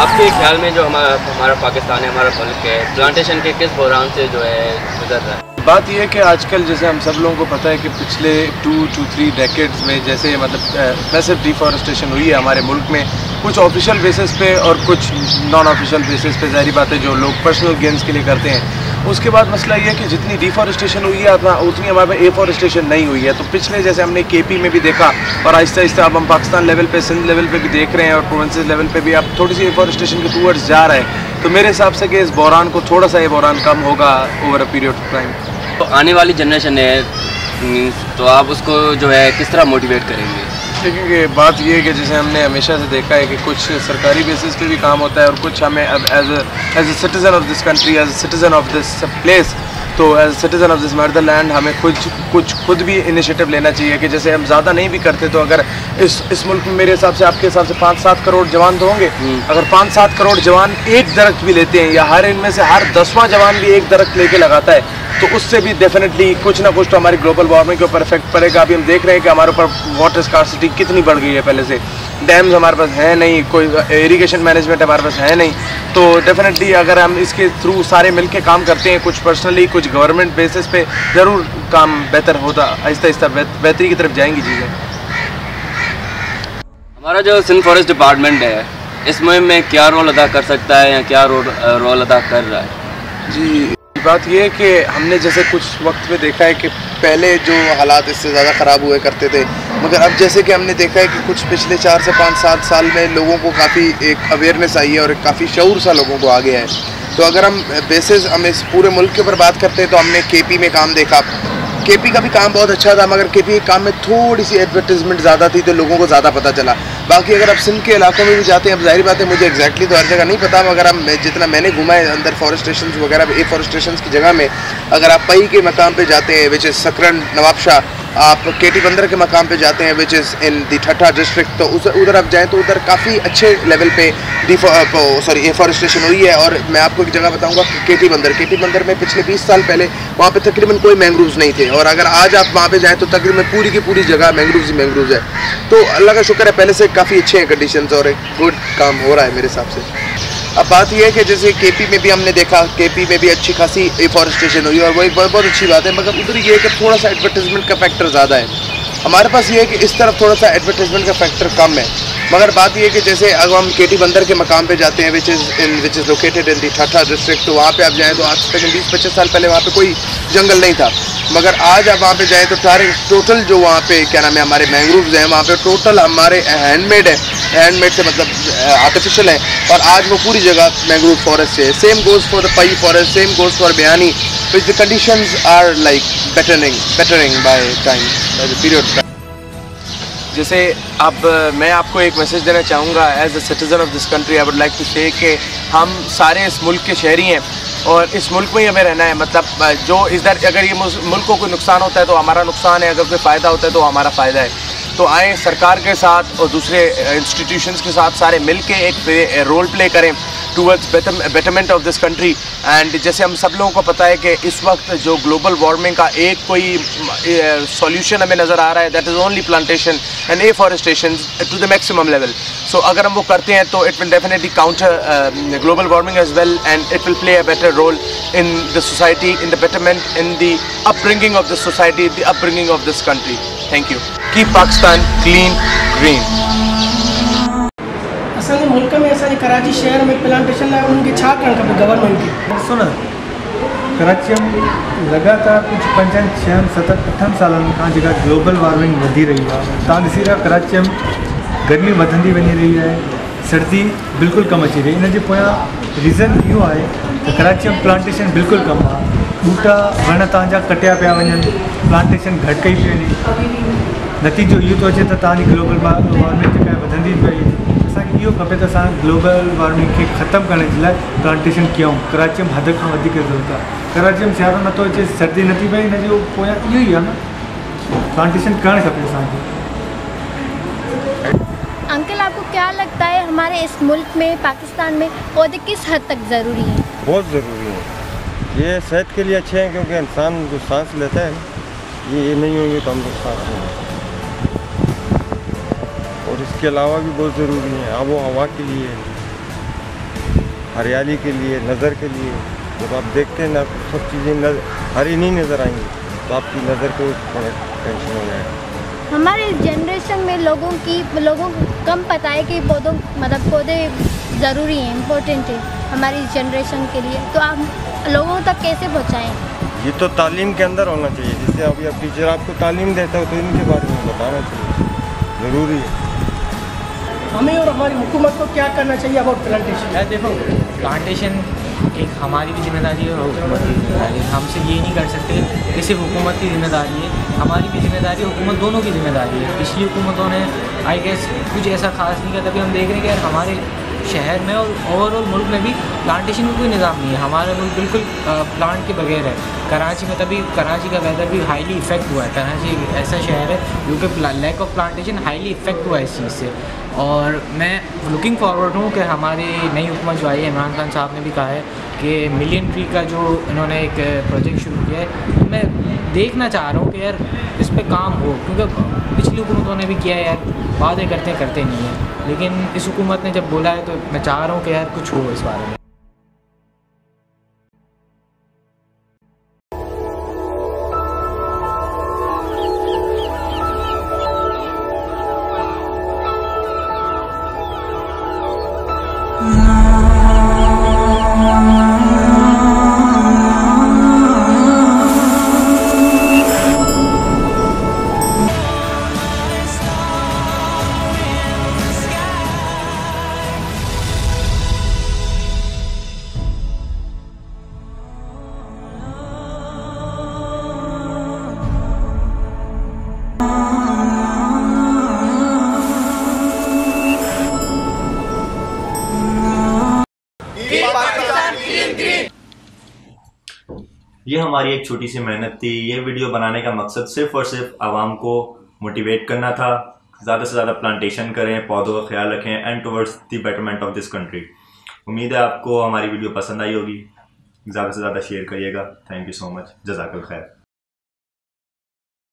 आपके ख्याल में जो हमारा पाकिस्तान है, हमारा मुल्क है, प्लांटेशन के किस बहरान से जो है गुजर रहा है? बात यह है कि आजकल जैसे हम सब लोगों को पता है कि पिछले 2-3 डेकेड्स में जैसे मतलब मैसिव डिफॉरेस्टेशन हुई है हमारे मुल्क में, कुछ ऑफिशियल बेसिस पे और कुछ नॉन ऑफिशियल बेसिस पे, ज़ाहिर बात है जो लोग पर्सनल गेन्स के लिए करते हैं। उसके बाद मसला ये है कि जितनी डिफॉरेस्टेशन हुई है उतनी हमारे में एफॉरेस्टेशन नहीं हुई है। तो पिछले जैसे हमने केपी में भी देखा और आहिस्ता आहिस्ता अब हम पाकिस्तान लेवल पे, सिंध लेवल पे भी देख रहे हैं और प्रोविंसेस लेवल पे भी अब थोड़ी सी एफॉरेस्टेशन के टूवर्ड्स जा रहा है। तो मेरे हिसाब से कि इस बहरान को थोड़ा सा ये बहरान कम होगा over a period of time. तो आने वाली जनरेशन है तो आप उसको जो है किस तरह मोटिवेट करेंगे? देखिए बात ये है कि जैसे हमने हमेशा से देखा है कि कुछ सरकारी बेसिस पे भी काम होता है और कुछ हमें अब as a citizen of this country, as a citizen of this place, तो as citizen of this motherland हमें खुद भी इनिशिएटिव लेना चाहिए कि जैसे हम ज़्यादा नहीं भी करते तो अगर इस मुल्क में मेरे हिसाब से, आपके हिसाब से 5-7 करोड़ जवान तो होंगे। अगर 5-7 करोड़ जवान एक दरख्त भी लेते हैं या हर इनमें से हर 10वां जवान भी एक दरख्त लेके लगाता है तो उससे भी डेफिनेटली कुछ ना कुछ तो हमारी ग्लोबल वार्मिंग के ऊपर इफेक्ट पड़ेगा। अभी हम देख रहे हैं कि हमारे ऊपर वाटर स्कार्सिटी कितनी बढ़ गई है। पहले से डैम्स हमारे पास है नहीं, कोई इरिगेशन मैनेजमेंट हमारे पास है नहीं। तो डेफिनेटली अगर हम इसके थ्रू सारे मिल के काम करते हैं, कुछ पर्सनली कुछ गवर्नमेंट बेसिस पे, ज़रूर काम बेहतर होता, आहिस्ता आहिस्ता बेहतरी की तरफ जाएंगी चीज़ें। हमारा जो सिंध फॉरेस्ट डिपार्टमेंट है इस मुहिम में क्या रोल अदा कर सकता है या क्या रोल अदा कर रहा है? जी, बात यह है कि हमने जैसे कुछ वक्त में देखा है कि पहले जो हालात इससे ज़्यादा ख़राब हुए करते थे, मगर अब जैसे कि हमने देखा है कि कुछ पिछले 4 से 5-7 साल में लोगों को काफ़ी एक अवेयरनेस आई है और काफ़ी शऊर सा लोगों को आ गया है। तो अगर हम इस पूरे मुल्क के ऊपर बात करते हैं तो हमने केपी में काम देखा। केपी का भी काम बहुत अच्छा था मगर केपी के काम में थोड़ी सी एडवर्टीजमेंट ज़्यादा थी तो लोगों को ज़्यादा पता चला। बाकी अगर आप सिंध के इलाकों में भी जाते हैं, अब जाहिर बात है मुझे एग्जैक्टली तो हर जगह नहीं पता, मगर अब जितना मैंने घुमा है अंदर फॉरेस्टेशन वगैरह, एफॉरेस्टेशन की जगह में, अगर आप पई के मकाम पे जाते हैं विच इज़ सकरन नवाबशाह, आप केटी बंदर के मकाम पे जाते हैं विच इज़ इन दी ठट्ठा डिस्ट्रिक्ट, तो उधर आप जाएँ तो उधर काफ़ी अच्छे लेवल पे एफॉरेस्टेशन हुई है। और मैं आपको एक जगह बताऊँगा, केटी बंदर में पिछले 20 साल पहले वहाँ पे तकरीबन कोई मैंग्रोव्स नहीं थे और अगर आज आप वहाँ पे जाएँ तो तकरीबन पूरी की पूरी जगह मैंग्रोव्स है। तो अल्लाह का शुक्र है पहले से काफ़ी अच्छे हैं कंडीशंस और एक गुड काम हो रहा है मेरे हिसाब से। अब बात यह है कि जैसे केपी में भी हमने देखा, केपी में भी अच्छी खासी एफॉरेस्टेशन हुई और वो एक बहुत अच्छी बात है, मगर उधर ये है कि थोड़ा सा एडवर्टाइजमेंट का फैक्टर ज़्यादा है। हमारे पास ये है कि इस तरफ थोड़ा सा एडवर्टाइजमेंट का फैक्टर कम है। मगर बात ये है कि जैसे अगर हम केटी बंदर के मकाम पे जाते हैं विच इज़ लोकेटेड इन दी ठट्ठा डिस्ट्रिक्ट, तो वहाँ पे आप जाएँ तो आज तक 20-25 साल पहले वहाँ पे कोई जंगल नहीं था, मगर आज आप वहाँ पे जाएँ तो टोटल जो वहाँ पे क्या नाम है हमारे मैंग्रोव्स हैं वहाँ पे टोटल हमारे हैंडमेड है, हैंडमेड से मतलब आर्टिफिशियल है और आज वो पूरी जगह मैंग्रोव फॉरेस्ट है। सेम गोज़ फॉर द पई फॉरेस्ट, सेम गोज़ फॉर बयानी, which the conditions are like bettering by time, by the period. जैसे अब मैं आपको एक मैसेज देना चाहूँगा as a citizen of this country, I would like to say कि हम सारे इस मुल्क के शहरी हैं और इस मुल्क में ही हमें रहना है। मतलब जो इधर अगर ये मुल्क को कोई नुकसान होता है तो हमारा नुकसान है, अगर कोई फ़ायदा होता है तो हमारा फ़ायदा है। तो आए सरकार के साथ और दूसरे इंस्टीट्यूशंस के साथ सारे मिल के एक रोल प्ले करें towards betterment of this country. And जैसे हम सब लोगों को पता है कि इस वक्त जो ग्लोबल वार्मिंग का एक कोई सॉल्यूशन हमें नज़र आ रहा है, that is only plantation and afforestation to the maximum level. So अगर हम वो करते हैं तो it will definitely counter global warming as well and it will play a better role in the society, in the betterment, in the upbringing of the society, the upbringing of this country. Thank you. Keep Pakistan clean green. असांजे मुल्क में असांजे कराची शहर में plantation लाइ उन्हनि खे छा करणु खपे गवर्नमेंट खे? ॾिसो न, कराची में लगातार कुछ 5-6-7-8 सालनि खां जेका ग्लोबल वार्मिंग वधी रही आहे, तव्हां ॾिसी रहिया कराची में गर्मी वधंदी वञी रही आहे, सर्दी बिल्कुलु कम अची रही। इन जे पोयां रीज़न इहो आहे त कराची में प्लांटेशन बिल्कुलु कम आहे। बूटा वण तव्हांजा कटिया पिया वञनि, प्लांटेशन घटि कई पई वञे। नतीजो इहो थो अचे त तव्हांजी ग्लोबल वार्मिंग जेका आहे वधंदी पई। असांखे इहो खपे त असां ग्लोबल वार्मिंग खे ख़तमु करण जे लाइ प्लांटेशन कयूं। कराची में हद खां वधीक ज़रूरत आहे। कराची में सियारो नथो अचे, सर्दी नथी पए, हिन जो पोयां इहो ई आहे न, प्लांटेशन करणु खपे असांखे। अंकल, आपको क्या लगता है हमारे इस मुल्क में, पाकिस्तान में पौधे किस हद तक ज़रूरी हैं? बहुत ज़रूरी है। ये सेहत के लिए अच्छे हैं क्योंकि इंसान जो सांस लेता है ये नहीं होंगे तो हम लोग सांस नहीं लेते। और इसके अलावा भी बहुत ज़रूरी है आबो हवा के लिए। हरियाली के लिए, नज़र के लिए। जब आप देखते हैं ना सब चीज़ें हरी नहीं नज़र आएंगी तो आपकी नज़र को थोड़ा टेंशन हो जाएगा। हमारे जनरेशन में लोगों को कम पता है कि पौधे ज़रूरी हैं, इम्पोर्टेंट है हमारी जनरेशन के लिए। तो आप लोगों तक कैसे पहुँचाएँ? ये तो तालीम के अंदर होना चाहिए। जैसे अभी अब टीचर आपको तालीम देता हो तो इनके बारे में बताना चाहिए, ज़रूरी है। हमें और हमारी हुकूमत को क्या करना चाहिए अबाउट प्लांटेशन? यार देखो, प्लांटेशन एक हमारी भी जिम्मेदारी है और हुकूमत की जिम्मेदारी है। हम सिर्फ ये नहीं कर सकते कि सिर्फ हुकूमत की जिम्मेदारी है, हमारी भी जिम्मेदारी है, हुकूमत दोनों की जिम्मेदारी है। पिछली हुकूमतों ने आई गेस कुछ ऐसा खास नहीं किया, तभी हम देख रहे हैं कि यार हमारे शहर में और ओवरऑल मुल्क में भी प्लांटेशन का कोई निज़ाम नहीं है। हमारा मुल्क बिल्कुल प्लांट के बगैर है। कराची में तभी कराची का वेदर भी हाईली इफ़ेक्ट हुआ है। कराची एक ऐसा शहर है जो कि lack of plantation highly effect हुआ है इस चीज़ से। और मैं लुकिंग फॉरवर्ड हूँ कि हमारी नई हुकूमत जो आई है, इमरान खान साहब ने भी कहा है कि मिलियन ट्री का जो इन्होंने एक प्रोजेक्ट शुरू किया है, तो मैं देखना चाह रहा हूँ कि यार इस पे काम हो, क्योंकि पिछली हुकूमतों ने भी किया है यार, वादे करते नहीं हैं। लेकिन इस हुकूमत ने जब बोला है तो मैं चाह रहा हूँ कि यार कुछ हो इस बारे में। ये हमारी एक छोटी सी मेहनत थी। ये वीडियो बनाने का मकसद सिर्फ और सिर्फ आवाम को मोटिवेट करना था। ज़्यादा से ज़्यादा प्लांटेशन करें, पौधों का ख्याल रखें and towards the betterment of this country. उम्मीद है आपको हमारी वीडियो पसंद आई होगी। ज़्यादा से ज़्यादा शेयर करिएगा। Thank you so much. जज़ाकल खैर।